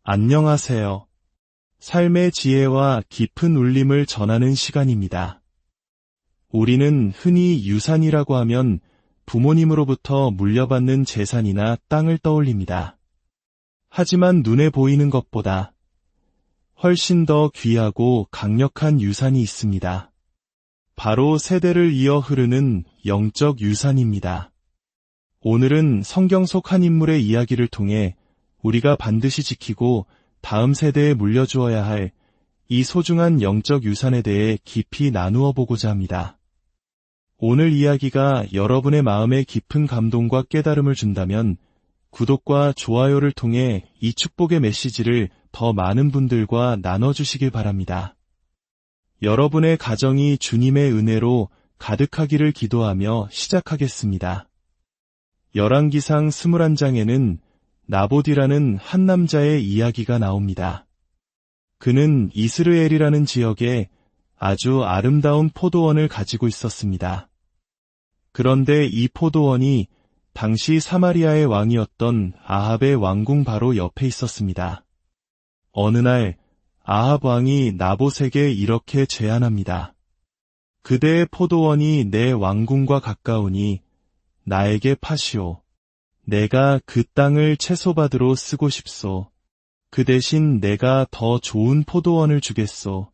안녕하세요. 삶의 지혜와 깊은 울림을 전하는 시간입니다. 우리는 흔히 유산이라고 하면 부모님으로부터 물려받는 재산이나 땅을 떠올립니다. 하지만 눈에 보이는 것보다 훨씬 더 귀하고 강력한 유산이 있습니다. 바로 세대를 이어 흐르는 영적 유산입니다. 오늘은 성경 속 한 인물의 이야기를 통해 우리가 반드시 지키고 다음 세대에 물려주어야 할 이 소중한 영적 유산에 대해 깊이 나누어 보고자 합니다. 오늘 이야기가 여러분의 마음에 깊은 감동과 깨달음을 준다면 구독과 좋아요를 통해 이 축복의 메시지를 더 많은 분들과 나눠주시길 바랍니다. 여러분의 가정이 주님의 은혜로 가득하기를 기도하며 시작하겠습니다. 열왕기상 21장에는 나봇이라는 한 남자의 이야기가 나옵니다. 그는 이스르엘이라는 지역에 아주 아름다운 포도원을 가지고 있었습니다. 그런데 이 포도원이 당시 사마리아의 왕이었던 아합의 왕궁 바로 옆에 있었습니다. 어느 날 아합 왕이 나봇에게 이렇게 제안합니다. 그대의 포도원이 내 왕궁과 가까우니 나에게 파시오. 내가 그 땅을 채소밭으로 쓰고 싶소. 그 대신 내가 더 좋은 포도원을 주겠소.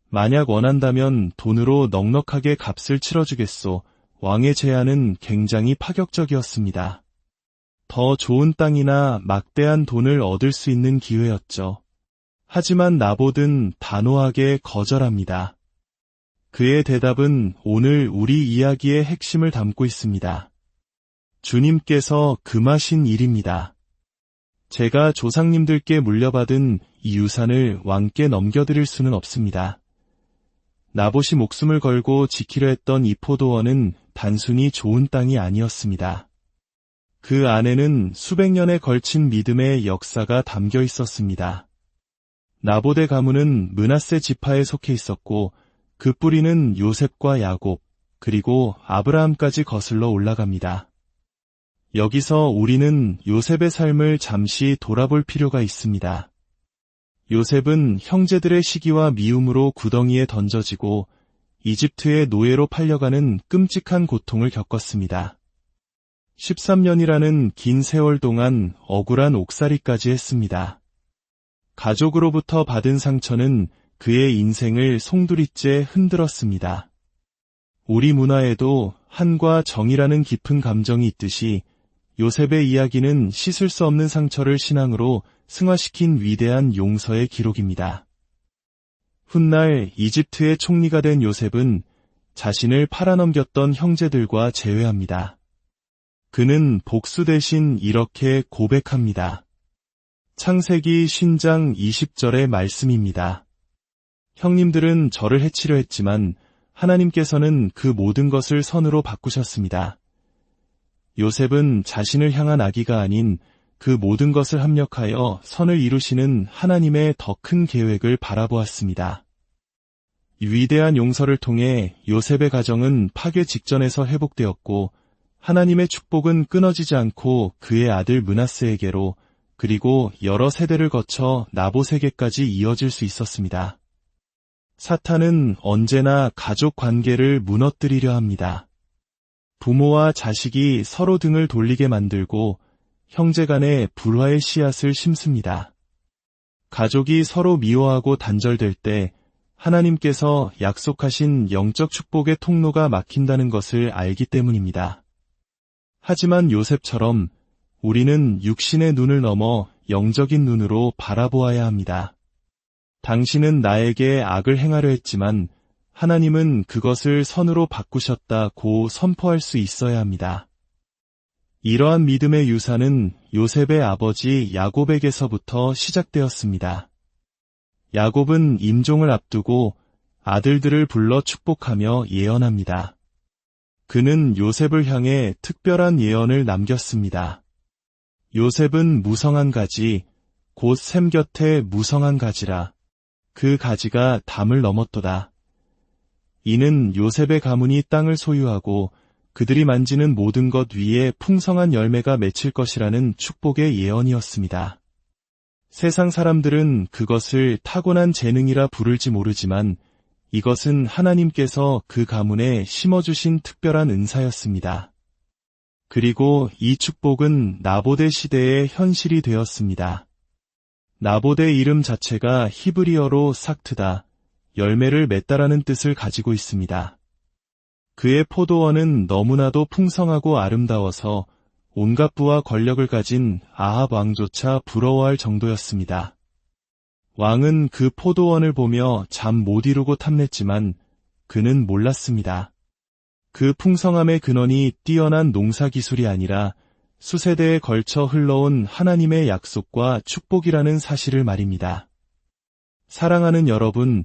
만약 원한다면 돈으로 넉넉하게 값을 치러주겠소. 왕의 제안은 굉장히 파격적이었습니다. 더 좋은 땅이나 막대한 돈을 얻을 수 있는 기회였죠. 하지만 나봇은 단호하게 거절합니다. 그의 대답은 오늘 우리 이야기의 핵심을 담고 있습니다. 주님께서 금하신 일입니다. 제가 조상님들께 물려받은 이 유산을 왕께 넘겨드릴 수는 없습니다. 나봇이 목숨을 걸고 지키려 했던 이 포도원은 단순히 좋은 땅이 아니었습니다. 그 안에는 수백 년에 걸친 믿음의 역사가 담겨 있었습니다. 나봇의 가문은 므낫세 지파에 속해 있었고 그 뿌리는 요셉과 야곱 그리고 아브라함까지 거슬러 올라갑니다. 여기서 우리는 요셉의 삶을 잠시 돌아볼 필요가 있습니다. 요셉은 형제들의 시기와 미움으로 구덩이에 던져지고 이집트의 노예로 팔려가는 끔찍한 고통을 겪었습니다. 13년이라는 긴 세월 동안 억울한 옥살이까지 했습니다. 가족으로부터 받은 상처는 그의 인생을 송두리째 흔들었습니다. 우리 문화에도 한과 정이라는 깊은 감정이 있듯이 요셉의 이야기는 씻을 수 없는 상처를 신앙으로 승화시킨 위대한 용서의 기록입니다. 훗날 이집트의 총리가 된 요셉은 자신을 팔아넘겼던 형제들과 재회합니다. 그는 복수 대신 이렇게 고백합니다. 창세기 50장 20절의 말씀입니다. 형님들은 저를 해치려 했지만 하나님께서는 그 모든 것을 선으로 바꾸셨습니다. 요셉은 자신을 향한 악의가 아닌 그 모든 것을 합력하여 선을 이루시는 하나님의 더 큰 계획을 바라보았습니다. 위대한 용서를 통해 요셉의 가정은 파괴 직전에서 회복되었고 하나님의 축복은 끊어지지 않고 그의 아들 므낫세에게로 그리고 여러 세대를 거쳐 나봇에게까지 이어질 수 있었습니다. 사탄은 언제나 가족 관계를 무너뜨리려 합니다. 부모와 자식이 서로 등을 돌리게 만들고 형제 간에 불화의 씨앗을 심습니다. 가족이 서로 미워하고 단절될 때 하나님께서 약속하신 영적 축복의 통로가 막힌다는 것을 알기 때문입니다. 하지만 요셉처럼 우리는 육신의 눈을 넘어 영적인 눈으로 바라보아야 합니다. 당신은 나에게 악을 행하려 했지만 하나님은 그것을 선으로 바꾸셨다고 선포할 수 있어야 합니다. 이러한 믿음의 유산은 요셉의 아버지 야곱에게서부터 시작되었습니다. 야곱은 임종을 앞두고 아들들을 불러 축복하며 예언합니다. 그는 요셉을 향해 특별한 예언을 남겼습니다. 요셉은 무성한 가지, 곧 샘 곁에 무성한 가지라. 그 가지가 담을 넘었도다. 이는 요셉의 가문이 땅을 소유하고 그들이 만지는 모든 것 위에 풍성한 열매가 맺힐 것이라는 축복의 예언이었습니다. 세상 사람들은 그것을 타고난 재능이라 부를지 모르지만 이것은 하나님께서 그 가문에 심어주신 특별한 은사였습니다. 그리고 이 축복은 나봇의 시대의 현실이 되었습니다. 나봇의 이름 자체가 히브리어로 삭트다, 열매를 맺다라는 뜻을 가지고 있습니다. 그의 포도원은 너무나도 풍성하고 아름다워서 온갖 부와 권력을 가진 아합 왕조차 부러워할 정도였습니다. 왕은 그 포도원을 보며 잠 못 이루고 탐냈지만 그는 몰랐습니다. 그 풍성함의 근원이 뛰어난 농사 기술이 아니라 수세대에 걸쳐 흘러온 하나님의 약속과 축복이라는 사실을 말입니다. 사랑하는 여러분,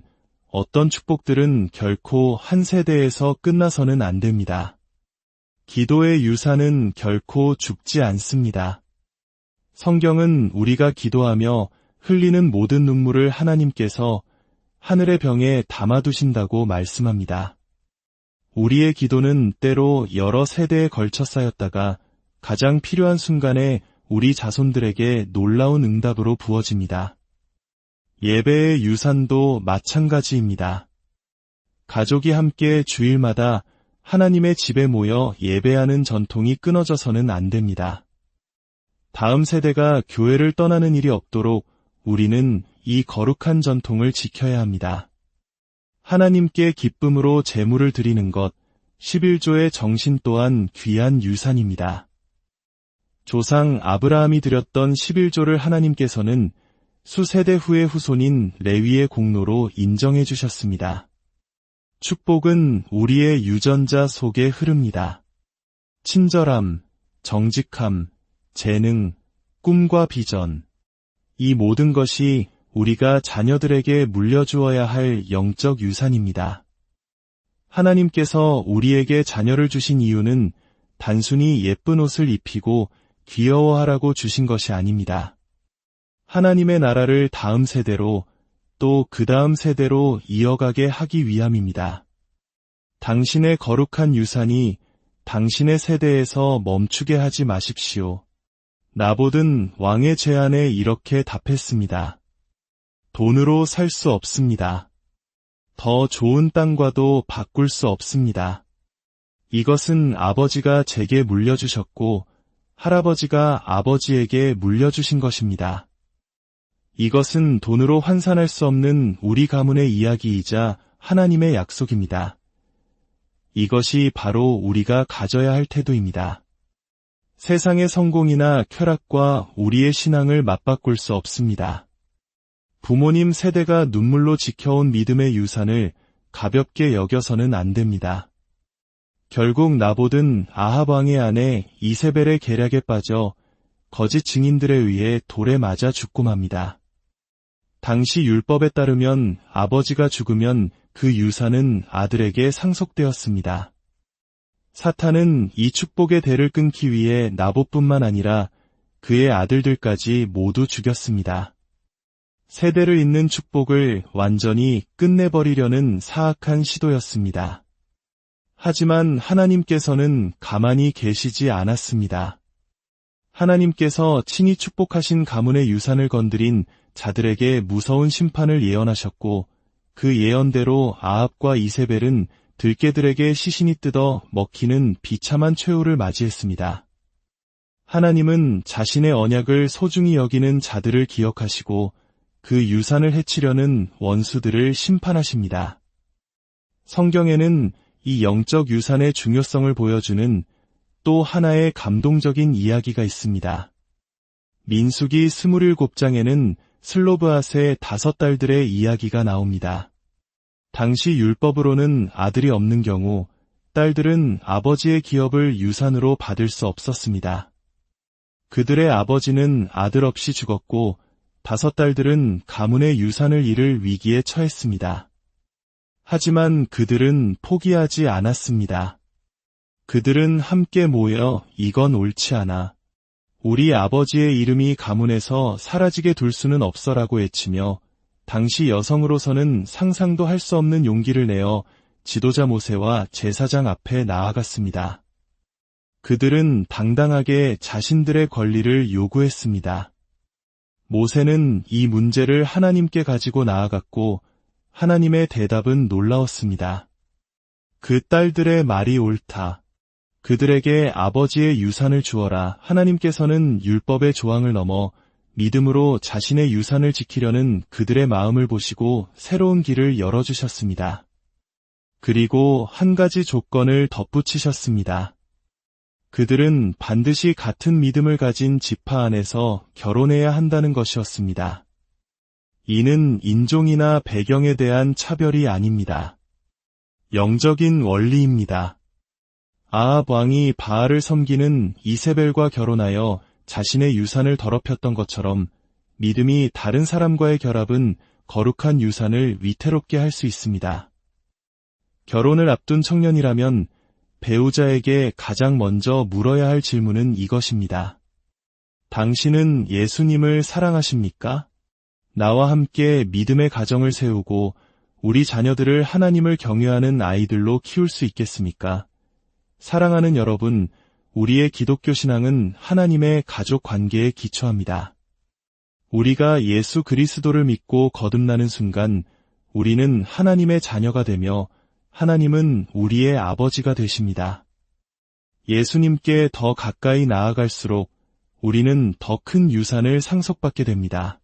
어떤 축복들은 결코 한 세대에서 끝나서는 안 됩니다. 기도의 유산은 결코 죽지 않습니다. 성경은 우리가 기도하며 흘리는 모든 눈물을 하나님께서 하늘의 병에 담아두신다고 말씀합니다. 우리의 기도는 때로 여러 세대에 걸쳐 쌓였다가 가장 필요한 순간에 우리 자손들에게 놀라운 응답으로 부어집니다. 예배의 유산도 마찬가지입니다. 가족이 함께 주일마다 하나님의 집에 모여 예배하는 전통이 끊어져서는 안 됩니다. 다음 세대가 교회를 떠나는 일이 없도록 우리는 이 거룩한 전통을 지켜야 합니다. 하나님께 기쁨으로 제물을 드리는 것, 11조의 정신 또한 귀한 유산입니다. 조상 아브라함이 드렸던 11조를 하나님께서는 수세대 후의 후손인 레위의 공로로 인정해 주셨습니다. 축복은 우리의 유전자 속에 흐릅니다. 친절함, 정직함, 재능, 꿈과 비전, 이 모든 것이 우리가 자녀들에게 물려주어야 할 영적 유산입니다. 하나님께서 우리에게 자녀를 주신 이유는 단순히 예쁜 옷을 입히고 귀여워하라고 주신 것이 아닙니다. 하나님의 나라를 다음 세대로 또 그 다음 세대로 이어가게 하기 위함입니다. 당신의 거룩한 유산이 당신의 세대에서 멈추게 하지 마십시오. 나봇은 왕의 제안에 이렇게 답했습니다. 돈으로 살 수 없습니다. 더 좋은 땅과도 바꿀 수 없습니다. 이것은 아버지가 제게 물려주셨고 할아버지가 아버지에게 물려주신 것입니다. 이것은 돈으로 환산할 수 없는 우리 가문의 이야기이자 하나님의 약속입니다. 이것이 바로 우리가 가져야 할 태도입니다. 세상의 성공이나 쾌락과 우리의 신앙을 맞바꿀 수 없습니다. 부모님 세대가 눈물로 지켜온 믿음의 유산을 가볍게 여겨서는 안 됩니다. 결국 나봇은 아합 왕의 아내 이세벨의 계략에 빠져 거짓 증인들에 의해 돌에 맞아 죽고 맙니다. 당시 율법에 따르면 아버지가 죽으면 그 유산은 아들에게 상속되었습니다. 사탄은 이 축복의 대를 끊기 위해 나봇뿐만 아니라 그의 아들들까지 모두 죽였습니다. 세대를 잇는 축복을 완전히 끝내버리려는 사악한 시도였습니다. 하지만 하나님께서는 가만히 계시지 않았습니다. 하나님께서 친히 축복하신 가문의 유산을 건드린 자들에게 무서운 심판을 예언하셨고 그 예언대로 아합과 이세벨은 들깨들에게 시신이 뜯어 먹히는 비참한 최후를 맞이했습니다. 하나님은 자신의 언약을 소중히 여기는 자들을 기억하시고 그 유산을 해치려는 원수들을 심판하십니다. 성경에는 이 영적 유산의 중요성을 보여주는 또 하나의 감동적인 이야기가 있습니다. 민수기 27장에는 슬로브앗의 5딸들의 이야기가 나옵니다. 당시 율법으로는 아들이 없는 경우 딸들은 아버지의 기업을 유산으로 받을 수 없었습니다. 그들의 아버지는 아들 없이 죽었고 5딸들은 가문의 유산을 잃을 위기에 처했습니다. 하지만 그들은 포기하지 않았습니다. 그들은 함께 모여 이건 옳지 않아. 우리 아버지의 이름이 가문에서 사라지게 둘 수는 없어라고 외치며 당시 여성으로서는 상상도 할 수 없는 용기를 내어 지도자 모세와 제사장 앞에 나아갔습니다. 그들은 당당하게 자신들의 권리를 요구했습니다. 모세는 이 문제를 하나님께 가지고 나아갔고 하나님의 대답은 놀라웠습니다. 그 딸들의 말이 옳다. 그들에게 아버지의 유산을 주어라. 하나님께서는 율법의 조항을 넘어 믿음으로 자신의 유산을 지키려는 그들의 마음을 보시고 새로운 길을 열어주셨습니다. 그리고 한 가지 조건을 덧붙이셨습니다. 그들은 반드시 같은 믿음을 가진 지파 안에서 결혼해야 한다는 것이었습니다. 이는 인종이나 배경에 대한 차별이 아닙니다. 영적인 원리입니다. 아합 왕이 바알을 섬기는 이세벨과 결혼하여 자신의 유산을 더럽혔던 것처럼 믿음이 다른 사람과의 결합은 거룩한 유산을 위태롭게 할 수 있습니다. 결혼을 앞둔 청년이라면 배우자에게 가장 먼저 물어야 할 질문은 이것입니다. 당신은 예수님을 사랑하십니까? 나와 함께 믿음의 가정을 세우고 우리 자녀들을 하나님을 경외하는 아이들로 키울 수 있겠습니까? 사랑하는 여러분, 우리의 기독교 신앙은 하나님의 가족 관계에 기초합니다. 우리가 예수 그리스도를 믿고 거듭나는 순간 우리는 하나님의 자녀가 되며 하나님은 우리의 아버지가 되십니다. 예수님께 더 가까이 나아갈수록 우리는 더 큰 유산을 상속받게 됩니다.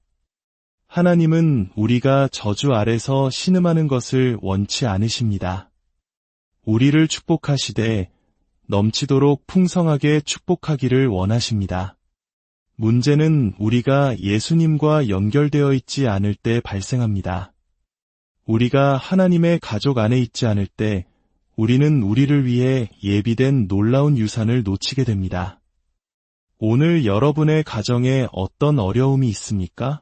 하나님은 우리가 저주 아래서 신음하는 것을 원치 않으십니다. 우리를 축복하시되 넘치도록 풍성하게 축복하기를 원하십니다. 문제는 우리가 예수님과 연결되어 있지 않을 때 발생합니다. 우리가 하나님의 가족 안에 있지 않을 때 우리는 우리를 위해 예비된 놀라운 유산을 놓치게 됩니다. 오늘 여러분의 가정에 어떤 어려움이 있습니까?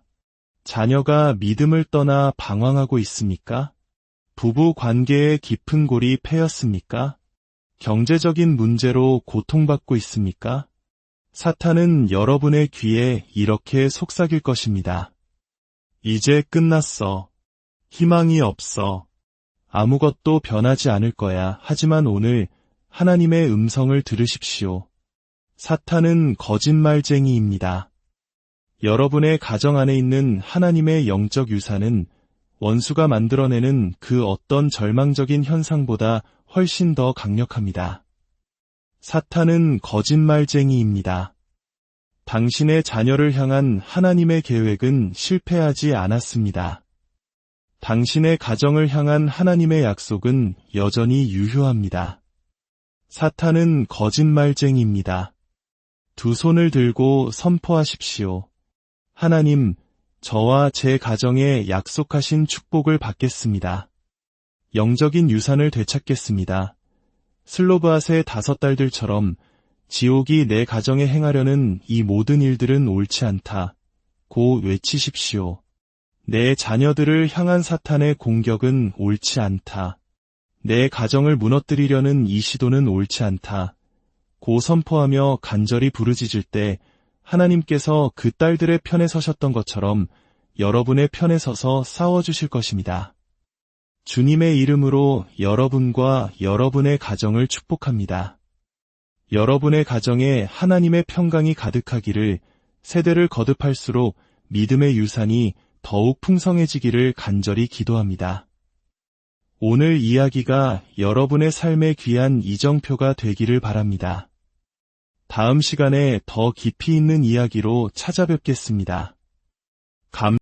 자녀가 믿음을 떠나 방황하고 있습니까? 부부 관계의 깊은 골이 패였습니까? 경제적인 문제로 고통받고 있습니까? 사탄은 여러분의 귀에 이렇게 속삭일 것입니다. 이제 끝났어. 희망이 없어. 아무것도 변하지 않을 거야. 하지만 오늘 하나님의 음성을 들으십시오. 사탄은 거짓말쟁이입니다. 여러분의 가정 안에 있는 하나님의 영적 유산은 원수가 만들어내는 그 어떤 절망적인 현상보다 훨씬 더 강력합니다. 사탄은 거짓말쟁이입니다. 당신의 자녀를 향한 하나님의 계획은 실패하지 않았습니다. 당신의 가정을 향한 하나님의 약속은 여전히 유효합니다. 사탄은 거짓말쟁이입니다. 두 손을 들고 선포하십시오. 하나님, 저와 제 가정에 약속하신 축복을 받겠습니다. 영적인 유산을 되찾겠습니다. 슬로브앗의 5 딸들처럼 지옥이 내 가정에 행하려는 이 모든 일들은 옳지 않다. 고 외치십시오. 내 자녀들을 향한 사탄의 공격은 옳지 않다. 내 가정을 무너뜨리려는 이 시도는 옳지 않다. 고 선포하며 간절히 부르짖을 때 하나님께서 그 딸들의 편에 서셨던 것처럼 여러분의 편에 서서 싸워주실 것입니다. 주님의 이름으로 여러분과 여러분의 가정을 축복합니다. 여러분의 가정에 하나님의 평강이 가득하기를, 세대를 거듭할수록 믿음의 유산이 더욱 풍성해지기를 간절히 기도합니다. 오늘 이야기가 여러분의 삶의 귀한 이정표가 되기를 바랍니다. 다음 시간에 더 깊이 있는 이야기로 찾아뵙겠습니다.